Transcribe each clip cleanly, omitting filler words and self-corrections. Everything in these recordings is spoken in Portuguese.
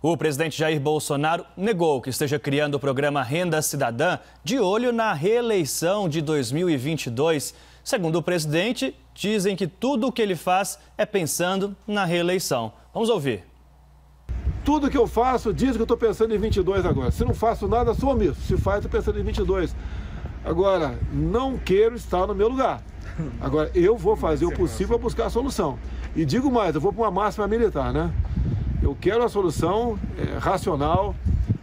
O presidente Jair Bolsonaro negou que esteja criando o programa Renda Cidadã de olho na reeleição de 2022. Segundo o presidente, dizem que tudo o que ele faz é pensando na reeleição. Vamos ouvir. Tudo que eu faço diz que eu estou pensando em 22 agora. Se não faço nada, sou omisso. Se faz, estou pensando em 22. Agora, não quero estar no meu lugar. Agora, eu vou fazer o possível para buscar a solução. E digo mais, eu vou para uma máxima militar, né? Eu quero a solução racional,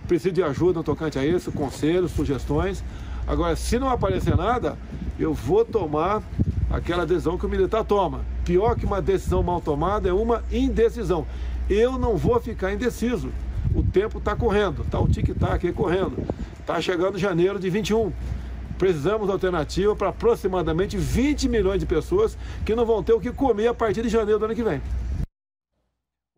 preciso de ajuda no tocante a isso, conselhos, sugestões. Agora, se não aparecer nada, eu vou tomar aquela decisão que o militar toma. Pior que uma decisão mal tomada é uma indecisão. Eu não vou ficar indeciso. O tempo está correndo, está o tic-tac aí correndo. Está chegando janeiro de 21. Precisamos de alternativa para aproximadamente 20 milhões de pessoas que não vão ter o que comer a partir de janeiro do ano que vem.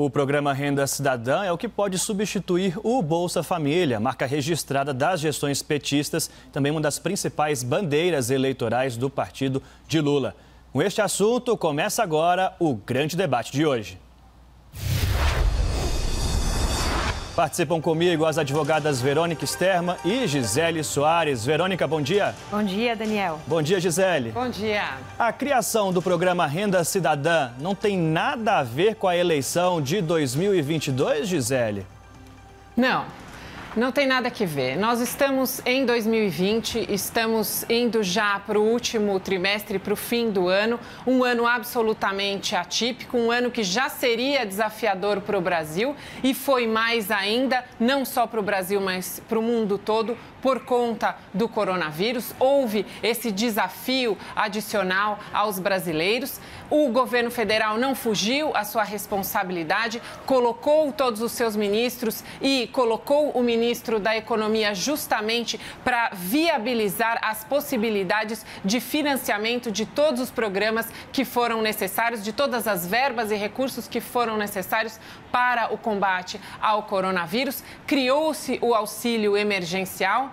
O programa Renda Cidadã é o que pode substituir o Bolsa Família, marca registrada das gestões petistas, também uma das principais bandeiras eleitorais do partido de Lula. Com este assunto, começa agora o grande debate de hoje. Participam comigo as advogadas Verônica Sterma e Gisele Soares. Verônica, bom dia. Bom dia, Daniel. Bom dia, Gisele. Bom dia. A criação do programa Renda Cidadã não tem nada a ver com a eleição de 2022, Gisele? Não tem nada que ver. Nós estamos em 2020, estamos indo já para o último trimestre, para o fim do ano, um ano absolutamente atípico, um ano que já seria desafiador para o Brasil e foi mais ainda, não só para o Brasil, mas para o mundo todo, por conta do coronavírus. Houve esse desafio adicional aos brasileiros. O governo federal não fugiu à sua responsabilidade, colocou todos os seus ministros e colocou o ministro da Economia justamente para viabilizar as possibilidades de financiamento de todos os programas que foram necessários, de todas as verbas e recursos que foram necessários para o combate ao coronavírus. Criou-se o auxílio emergencial.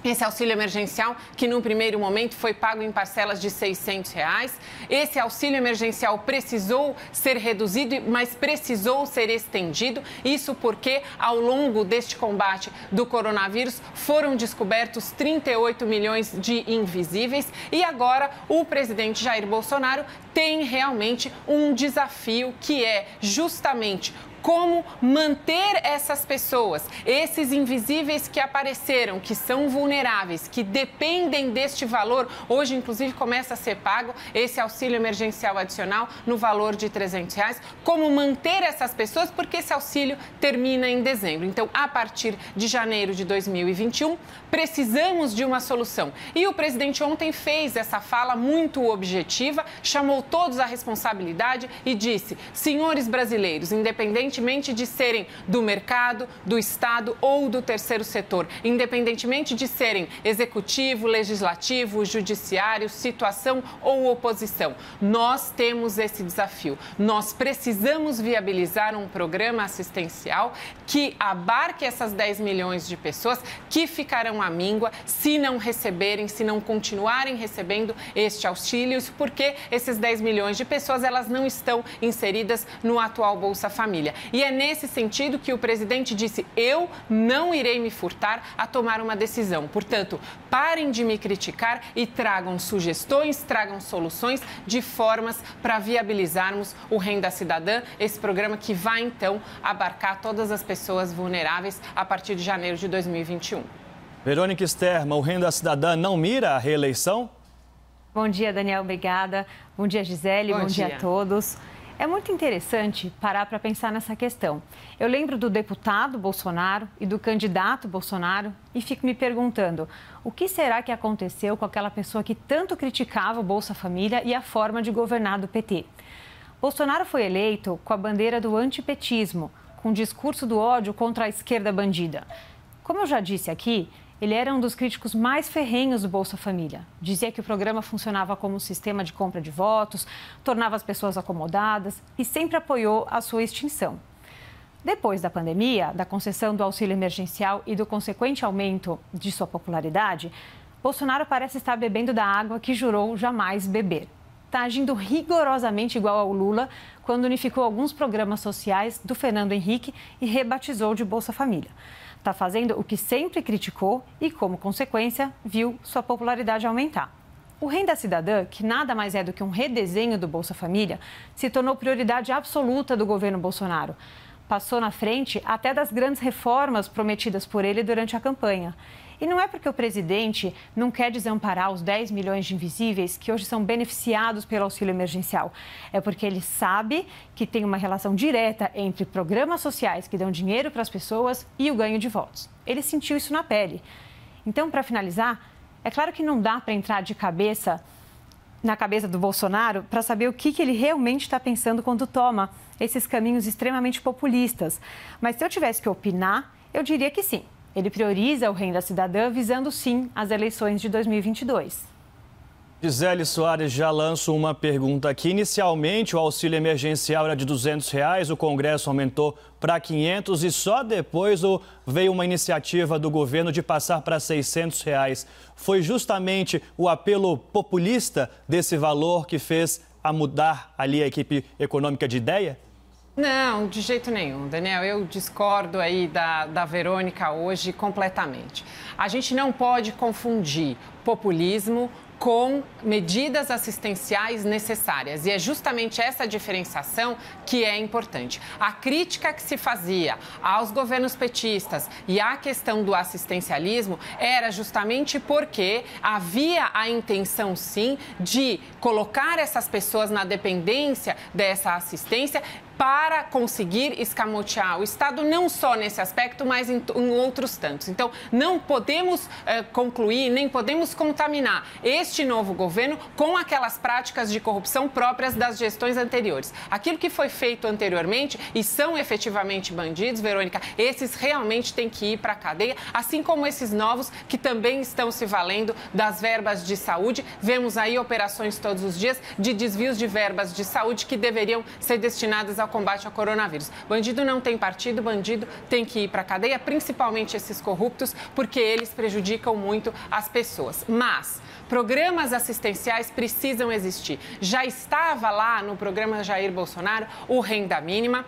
Esse auxílio emergencial, que num primeiro momento foi pago em parcelas de R$600. Esse auxílio emergencial precisou ser reduzido, mas precisou ser estendido. Isso porque, ao longo deste combate do coronavírus, foram descobertos 38 milhões de invisíveis. E agora, o presidente Jair Bolsonaro tem realmente um desafio que é justamente como manter essas pessoas, esses invisíveis que apareceram, que são vulneráveis, que dependem deste valor. Hoje, inclusive, começa a ser pago esse auxílio emergencial adicional no valor de R$300. Como manter essas pessoas, porque esse auxílio termina em dezembro. Então, a partir de janeiro de 2021, precisamos de uma solução. E o presidente ontem fez essa fala muito objetiva, chamou todos à responsabilidade e disse: senhores brasileiros, independentemente de serem do mercado, do Estado ou do terceiro setor, independentemente de serem executivo, legislativo, judiciário, situação ou oposição, nós temos esse desafio. Nós precisamos viabilizar um programa assistencial que abarque essas 10 milhões de pessoas que ficarão à míngua se não receberem, se não continuarem recebendo este auxílio, porque esses 10 milhões de pessoas, elas não estão inseridas no atual Bolsa Família. E é nesse sentido que o presidente disse: eu não irei me furtar a tomar uma decisão. Portanto, parem de me criticar e tragam sugestões, tragam soluções de formas para viabilizarmos o Renda Cidadã, esse programa que vai, então, abarcar todas as pessoas vulneráveis a partir de janeiro de 2021. Verônica Sterma, o Renda Cidadã não mira a reeleição? Bom dia, Daniel, obrigada. Bom dia, Gisele, bom dia a todos. É muito interessante parar para pensar nessa questão. Eu lembro do deputado Bolsonaro e do candidato Bolsonaro e fico me perguntando: o que será que aconteceu com aquela pessoa que tanto criticava o Bolsa Família e a forma de governar do PT? Bolsonaro foi eleito com a bandeira do antipetismo, com o discurso do ódio contra a esquerda bandida. Como eu já disse aqui, ele era um dos críticos mais ferrenhos do Bolsa Família. Dizia que o programa funcionava como um sistema de compra de votos, tornava as pessoas acomodadas e sempre apoiou a sua extinção. Depois da pandemia, da concessão do auxílio emergencial e do consequente aumento de sua popularidade, Bolsonaro parece estar bebendo da água que jurou jamais beber. está agindo rigorosamente igual ao Lula quando unificou alguns programas sociais do Fernando Henrique e rebatizou de Bolsa Família. Está fazendo o que sempre criticou e, como consequência, viu sua popularidade aumentar. O Renda Cidadã, que nada mais é do que um redesenho do Bolsa Família, se tornou prioridade absoluta do governo Bolsonaro. Passou na frente até das grandes reformas prometidas por ele durante a campanha. E não é porque o presidente não quer desamparar os 10 milhões de invisíveis que hoje são beneficiados pelo auxílio emergencial. É porque ele sabe que tem uma relação direta entre programas sociais que dão dinheiro para as pessoas e o ganho de votos. Ele sentiu isso na pele. Então, para finalizar, é claro que não dá para entrar de cabeça na cabeça do Bolsonaro para saber o que ele realmente está pensando quando toma esses caminhos extremamente populistas. Mas se eu tivesse que opinar, eu diria que sim. Ele prioriza o Renda Cidadã visando, sim, as eleições de 2022. Gisele Soares, já lanço uma pergunta aqui. Inicialmente, o auxílio emergencial era de R$ 200, o Congresso aumentou para R$ 500 e só depois veio uma iniciativa do governo de passar para R$ 600. Foi justamente o apelo populista desse valor que fez a mudar ali a equipe econômica de ideia? Não, de jeito nenhum, Daniel. Eu discordo aí da Verônica hoje completamente. A gente não pode confundir populismo com medidas assistenciais necessárias. E é justamente essa diferenciação que é importante. A crítica que se fazia aos governos petistas e à questão do assistencialismo era justamente porque havia a intenção, sim, de colocar essas pessoas na dependência dessa assistência para conseguir escamotear o Estado, não só nesse aspecto, mas em outros tantos. Então, não podemos concluir, nem podemos contaminar este novo governo com aquelas práticas de corrupção próprias das gestões anteriores. Aquilo que foi feito anteriormente e são efetivamente bandidos, Verônica, esses realmente têm que ir para a cadeia, assim como esses novos que também estão se valendo das verbas de saúde. Vemos aí operações todos os dias de desvios de verbas de saúde que deveriam ser destinadas ao combate ao coronavírus. Bandido não tem partido, bandido tem que ir para a cadeia, principalmente esses corruptos, porque eles prejudicam muito as pessoas. Mas programas assistenciais precisam existir. Já estava lá no programa Jair Bolsonaro o Renda Mínima.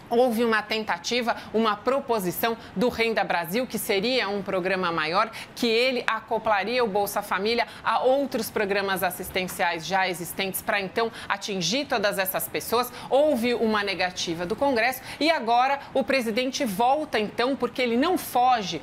Houve uma tentativa, uma proposição do Renda Brasil, que seria um programa maior, que ele acoplaria o Bolsa Família a outros programas assistenciais já existentes para, então, atingir todas essas pessoas. Houve uma negativa do Congresso e agora o presidente volta, então, porque ele não foge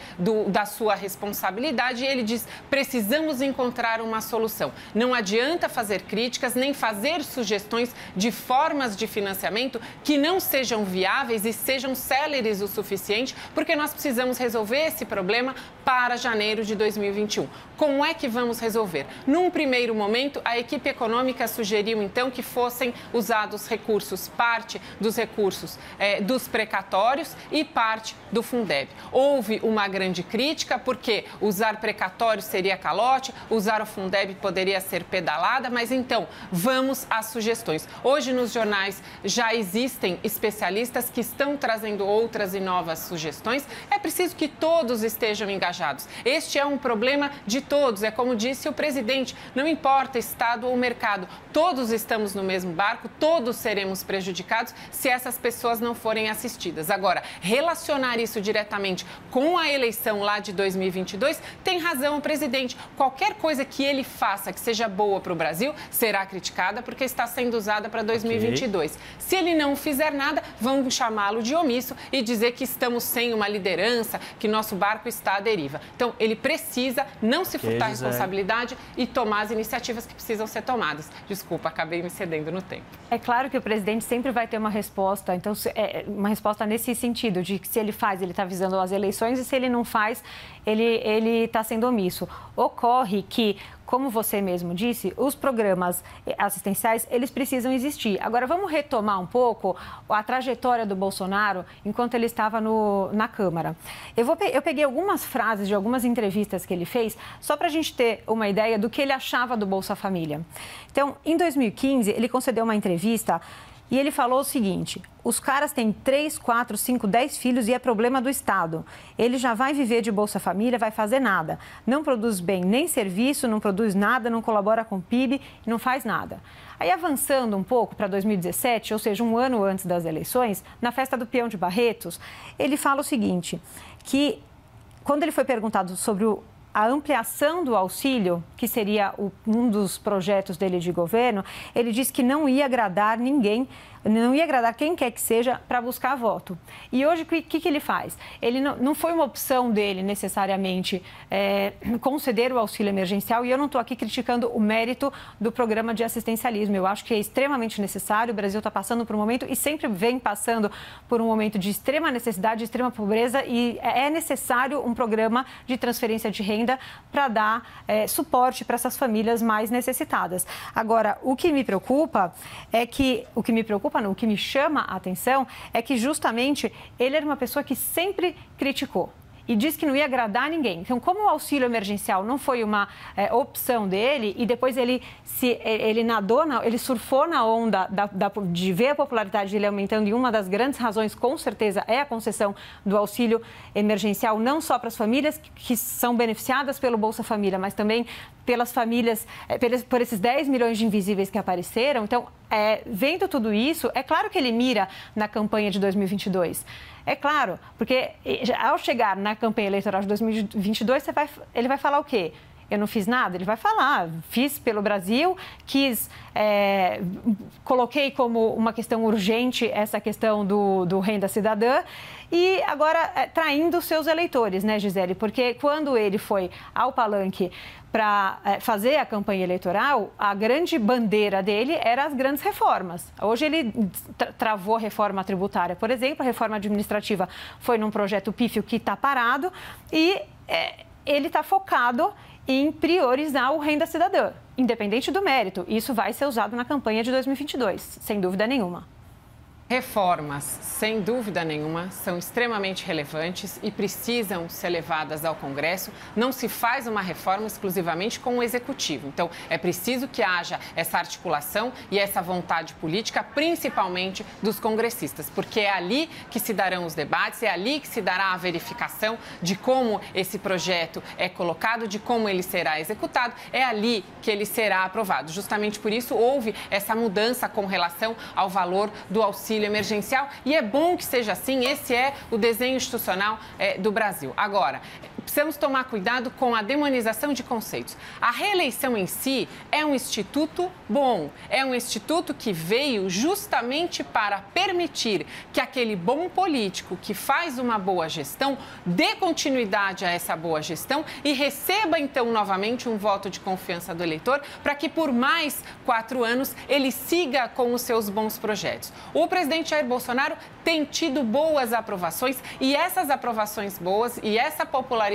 da sua responsabilidade e ele diz: precisamos encontrar uma solução. Não adianta fazer críticas nem fazer sugestões de formas de financiamento que não sejam viáveis e sejam céleres o suficiente, porque nós precisamos resolver esse problema para janeiro de 2021. Como é que vamos resolver? Num primeiro momento, a equipe econômica sugeriu, então, que fossem usados recursos, parte dos recursos dos precatórios e parte do Fundeb. Houve uma grande crítica, porque usar precatórios seria calote, usar o Fundeb poderia ser pedalada, mas então, vamos às sugestões. Hoje, nos jornais, já existem especialistas que estão trazendo outras e novas sugestões. É preciso que todos estejam engajados. Este é um problema de todos, é como disse o presidente, não importa Estado ou mercado, todos estamos no mesmo barco, todos seremos prejudicados se essas pessoas não forem assistidas. Agora, relacionar isso diretamente com a eleição lá de 2022, tem razão o presidente. Qualquer coisa que ele faça que seja boa para o Brasil será criticada porque está sendo usada para 2022. Okay. Se ele não fizer nada, vão chamá-lo de omisso e dizer que estamos sem uma liderança, que nosso barco está à deriva. Então, ele precisa não se furtar a responsabilidade e tomar as iniciativas que precisam ser tomadas. Desculpa, acabei me cedendo no tempo. É claro que o presidente sempre vai ter uma resposta, então, uma resposta nesse sentido, de que se ele faz, ele está visando as eleições, e se ele não faz, ele está sendo omisso. Ocorre que, como você mesmo disse, os programas assistenciais, eles precisam existir. Agora, vamos retomar um pouco a trajetória do Bolsonaro enquanto ele estava na Câmara. Eu peguei algumas frases de algumas entrevistas que ele fez, só para a gente ter uma ideia do que ele achava do Bolsa Família. Então, em 2015, ele concedeu uma entrevista E ele falou o seguinte: os caras têm 3, 4, 5, 10 filhos e é problema do Estado. Ele já vai viver de Bolsa Família, vai fazer nada. Não produz bem nem serviço, não produz nada, não colabora com o PIB, não faz nada. Aí, avançando um pouco para 2017, ou seja, um ano antes das eleições, na festa do Peão de Barretos, ele fala o seguinte, que quando ele foi perguntado sobre a ampliação do auxílio, que seria um dos projetos dele de governo, ele disse que não ia agradar ninguém, não ia agradar quem quer que seja para buscar voto. E hoje, o que ele faz? Ele não foi uma opção dele, necessariamente, conceder o auxílio emergencial, e eu não estou aqui criticando o mérito do programa de assistencialismo. Eu acho que é extremamente necessário, o Brasil está passando por um momento, e sempre vem passando por um momento de extrema necessidade, de extrema pobreza, e é necessário um programa de transferência de renda para dar suporte para essas famílias mais necessitadas. Agora, o que me preocupa é que... O que me chama a atenção é que justamente ele era uma pessoa que sempre criticou e disse que não ia agradar ninguém. Então, como o auxílio emergencial não foi uma opção dele e depois ele surfou na onda de ver a popularidade dele aumentando, e uma das grandes razões, com certeza, é a concessão do auxílio emergencial, não só para as famílias que são beneficiadas pelo Bolsa Família, mas também pelas famílias, por esses 10 milhões de invisíveis que apareceram. Então, vendo tudo isso, é claro que ele mira na campanha de 2022. É claro, porque ao chegar na campanha eleitoral de 2022, ele vai falar o quê? Eu não fiz nada? Ele vai falar, fiz pelo Brasil, coloquei como uma questão urgente essa questão do Renda Cidadã, e agora traindo os seus eleitores, né, Gisele? Porque quando ele foi ao palanque para fazer a campanha eleitoral, a grande bandeira dele era as grandes reformas. Hoje ele travou a reforma tributária, por exemplo, a reforma administrativa foi num projeto pífio que está parado, e ele está focado em priorizar o Renda Cidadã, independente do mérito. Isso vai ser usado na campanha de 2022, sem dúvida nenhuma. Reformas, sem dúvida nenhuma, são extremamente relevantes e precisam ser levadas ao Congresso. Não se faz uma reforma exclusivamente com o Executivo. Então, é preciso que haja essa articulação e essa vontade política, principalmente dos congressistas, porque é ali que se darão os debates, é ali que se dará a verificação de como esse projeto é colocado, de como ele será executado, é ali que ele será aprovado. Justamente por isso, houve essa mudança com relação ao valor do auxílio emergencial, e é bom que seja assim. Esse é o desenho institucional do Brasil. Agora, precisamos tomar cuidado com a demonização de conceitos. A reeleição em si é um instituto bom, é um instituto que veio justamente para permitir que aquele bom político que faz uma boa gestão dê continuidade a essa boa gestão e receba então novamente um voto de confiança do eleitor, para que por mais 4 anos ele siga com os seus bons projetos. O presidente Jair Bolsonaro tem tido boas aprovações, e essas aprovações boas e essa popularidade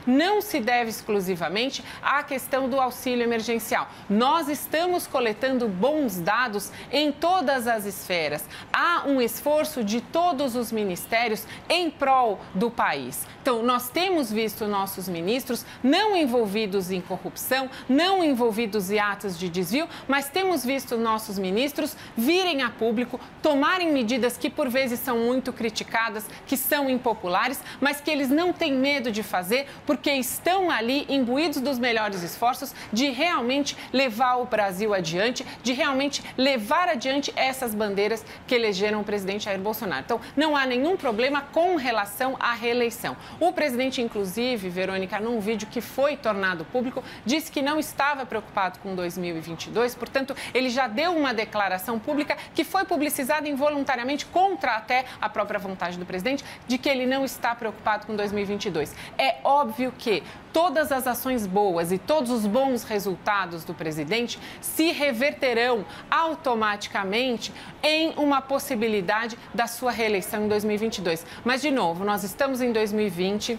não se deve exclusivamente à questão do auxílio emergencial. Nós estamos coletando bons dados em todas as esferas. Há um esforço de todos os ministérios em prol do país. Então, nós temos visto nossos ministros não envolvidos em corrupção, não envolvidos em atos de desvio, mas temos visto nossos ministros virem a público, tomarem medidas que por vezes são muito criticadas, que são impopulares, mas que eles não têm medo de fazer, porque estão ali imbuídos dos melhores esforços de realmente levar o Brasil adiante, de realmente levar adiante essas bandeiras que elegeram o presidente Jair Bolsonaro. Então, não há nenhum problema com relação à reeleição. O presidente, inclusive, Verônica, num vídeo que foi tornado público, disse que não estava preocupado com 2022, portanto, ele já deu uma declaração pública que foi publicizada involuntariamente contra até a própria vontade do presidente, de que ele não está preocupado com 2022. É óbvio que todas as ações boas e todos os bons resultados do presidente se reverterão automaticamente em uma possibilidade da sua reeleição em 2022. Mas, de novo, nós estamos em 2020...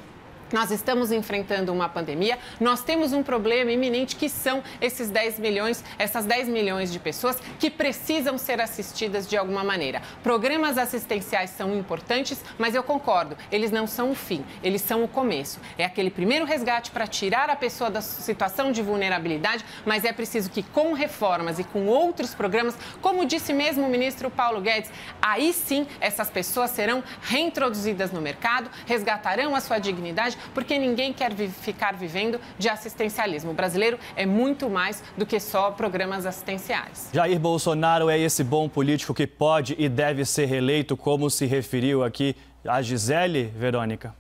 Nós estamos enfrentando uma pandemia, nós temos um problema iminente que são esses 10 milhões, essas 10 milhões de pessoas que precisam ser assistidas de alguma maneira. Programas assistenciais são importantes, mas eu concordo, eles não são o fim, eles são o começo. É aquele primeiro resgate para tirar a pessoa da situação de vulnerabilidade, mas é preciso que com reformas e com outros programas, como disse mesmo o ministro Paulo Guedes, aí sim essas pessoas serão reintroduzidas no mercado, resgatarão a sua dignidade, porque ninguém quer ficar vivendo de assistencialismo. O brasileiro é muito mais do que só programas assistenciais. Jair Bolsonaro é esse bom político que pode e deve ser reeleito, como se referiu aqui a Gisele, Verônica?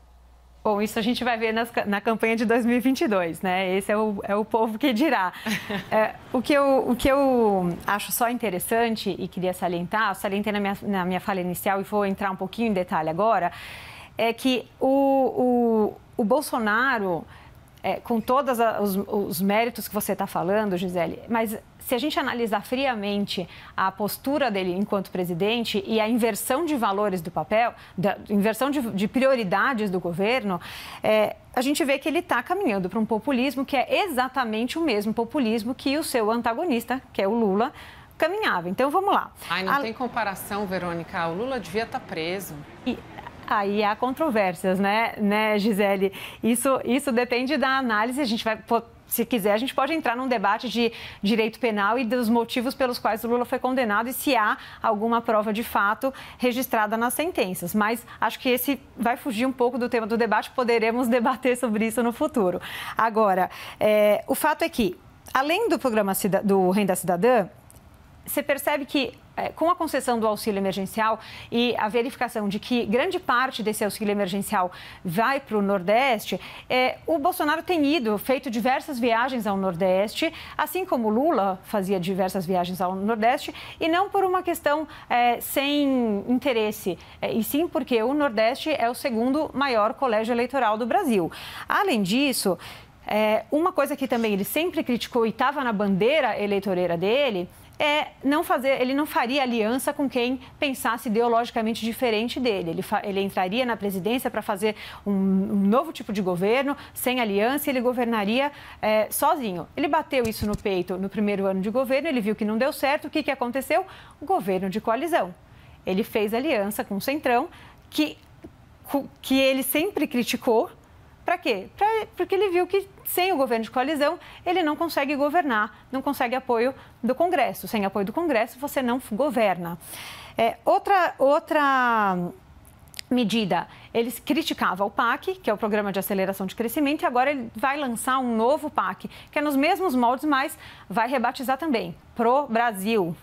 Bom, isso a gente vai ver na campanha de 2022, né? Esse é o povo que dirá. O que eu acho só interessante e queria salientar, salientei na minha fala inicial e vou entrar um pouquinho em detalhe agora, é que o Bolsonaro, com todos os méritos que você está falando, Gisele, mas se a gente analisar friamente a postura dele enquanto presidente e a inversão de valores do papel, inversão de prioridades do governo, a gente vê que ele está caminhando para um populismo que é exatamente o mesmo populismo que o seu antagonista, que é o Lula, caminhava. Então, vamos lá. Não tem comparação, Verônica. O Lula devia estar preso. Aí há controvérsias, né, Gisele? Isso depende da análise. A gente vai, se quiser, a gente pode entrar num debate de direito penal e dos motivos pelos quais o Lula foi condenado e se há alguma prova de fato registrada nas sentenças. Mas acho que esse vai fugir um pouco do tema do debate, poderemos debater sobre isso no futuro. Agora, o fato é que, além do programa do Renda Cidadã, você percebe que, com a concessão do auxílio emergencial e a verificação de que grande parte desse auxílio emergencial vai para o Nordeste, o Bolsonaro tem feito diversas viagens ao Nordeste, assim como o Lula fazia diversas viagens ao Nordeste, e não por uma questão sem interesse, e sim porque o Nordeste é o segundo maior colégio eleitoral do Brasil. Além disso, uma coisa que também ele sempre criticou e estava na bandeira eleitoreira dele, ele não faria aliança com quem pensasse ideologicamente diferente dele. Ele entraria na presidência para fazer um novo tipo de governo, sem aliança, e ele governaria sozinho. Ele bateu isso no peito no primeiro ano de governo, ele viu que não deu certo. O que aconteceu? O governo de coalizão. Ele fez aliança com o Centrão, que ele sempre criticou. Para quê? Porque ele viu que sem o governo de coalizão ele não consegue governar, não consegue apoio do Congresso. Sem apoio do Congresso você não governa. Outra medida, ele criticava o PAC, que é o Programa de Aceleração de Crescimento, e agora ele vai lançar um novo PAC, que é nos mesmos moldes, mas vai rebatizar também, Pro Brasil.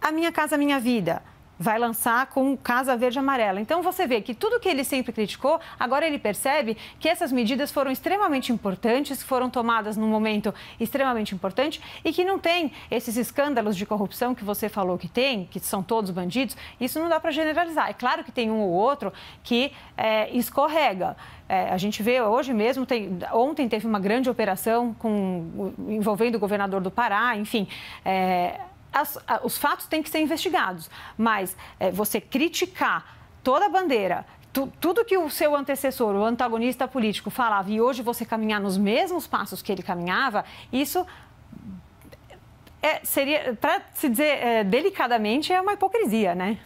A Minha Casa Minha Vida vai lançar com Casa Verde e Amarela. Então, você vê que tudo que ele sempre criticou, agora ele percebe que essas medidas foram extremamente importantes, foram tomadas num momento extremamente importante e que não tem esses escândalos de corrupção que você falou que tem, que são todos bandidos. Isso não dá para generalizar. É claro que tem um ou outro que escorrega. A gente vê hoje mesmo, ontem teve uma grande operação envolvendo o governador do Pará, enfim... Os fatos têm que ser investigados, mas você criticar toda a bandeira, tudo que o seu antecessor, o antagonista político falava, e hoje você caminhar nos mesmos passos que ele caminhava, isso seria, para se dizer delicadamente, é uma hipocrisia, né?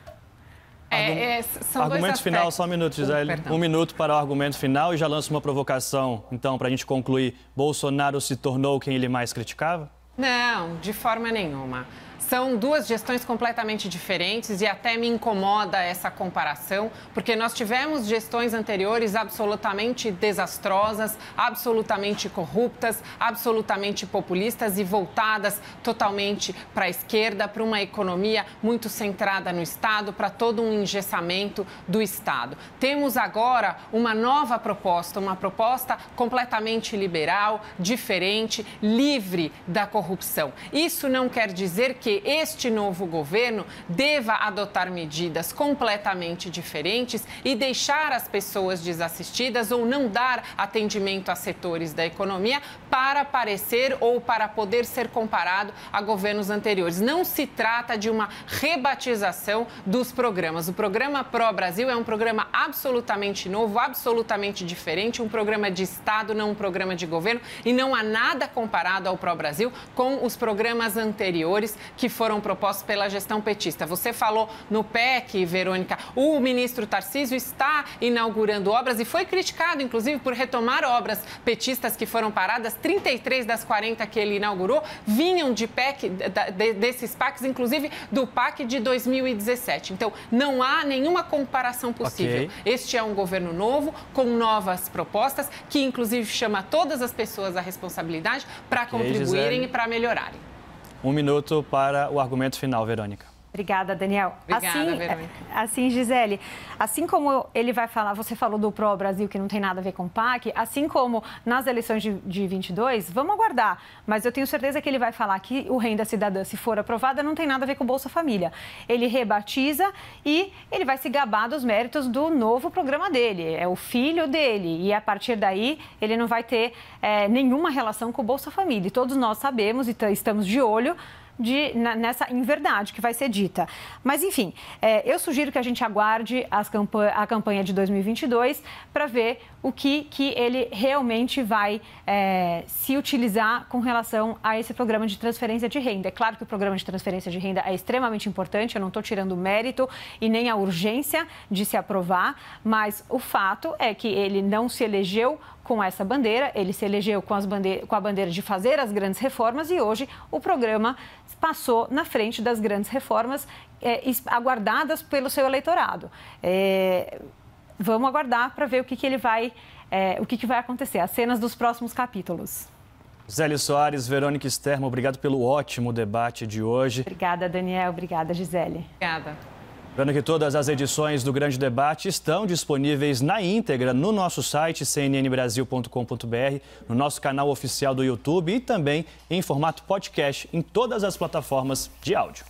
São argumento final, só um minuto, Gisele. Um minuto para o argumento final e já lanço uma provocação, então, para a gente concluir. Bolsonaro se tornou quem ele mais criticava? Não, de forma nenhuma. São duas gestões completamente diferentes e até me incomoda essa comparação, porque nós tivemos gestões anteriores absolutamente desastrosas, absolutamente corruptas, absolutamente populistas e voltadas totalmente para a esquerda, para uma economia muito centrada no Estado, para todo um engessamento do Estado. Temos agora uma nova proposta, uma proposta completamente liberal, diferente, livre da corrupção. Isso não quer dizer que que este novo governo deva adotar medidas completamente diferentes e deixar as pessoas desassistidas ou não dar atendimento a setores da economia para parecer ou para poder ser comparado a governos anteriores. Não se trata de uma rebatização dos programas. O programa Pro Brasil é um programa absolutamente novo, absolutamente diferente, um programa de Estado, não um programa de governo, e não há nada comparado ao Pro Brasil com os programas anteriores que foram propostos pela gestão petista. Você falou no PEC, Verônica, o ministro Tarcísio está inaugurando obras e foi criticado, inclusive, por retomar obras petistas que foram paradas. 33 das 40 que ele inaugurou vinham de PEC, desses PACs, inclusive do PAC de 2017. Então, não há nenhuma comparação possível. Okay. Este é um governo novo, com novas propostas, que inclusive chama todas as pessoas à responsabilidade para contribuírem, Gisele, e para melhorarem. 1 minuto para o argumento final, Verônica. Obrigada, Daniel. Obrigada, Verônica. Assim, Gisele, assim como ele vai falar, você falou do Pro Brasil, que não tem nada a ver com o PAC, assim como nas eleições de 22, vamos aguardar. Mas eu tenho certeza que ele vai falar que o Renda Cidadã, se for aprovada, não tem nada a ver com o Bolsa Família. Ele rebatiza e ele vai se gabar dos méritos do novo programa dele. É o filho dele. E a partir daí, ele não vai ter nenhuma relação com o Bolsa Família. E todos nós sabemos e estamos de olho nessa inverdade que vai ser dita. Mas, enfim, eu sugiro que a gente aguarde a campanha de 2022 para ver o que ele realmente vai se utilizar com relação a esse programa de transferência de renda. É claro que o programa de transferência de renda é extremamente importante, eu não estou tirando o mérito e nem a urgência de se aprovar, mas o fato é que ele não se elegeu com essa bandeira, ele se elegeu com a bandeira de fazer as grandes reformas e hoje o programa passou na frente das grandes reformas aguardadas pelo seu eleitorado. Vamos aguardar para ver o que vai acontecer, as cenas dos próximos capítulos. Gisele Soares, Verônica Sterma, obrigado pelo ótimo debate de hoje. Obrigada, Daniel. Obrigada, Gisele. Obrigada. Lembrando que todas as edições do Grande Debate estão disponíveis na íntegra no nosso site cnnbrasil.com.br, no nosso canal oficial do YouTube e também em formato podcast em todas as plataformas de áudio.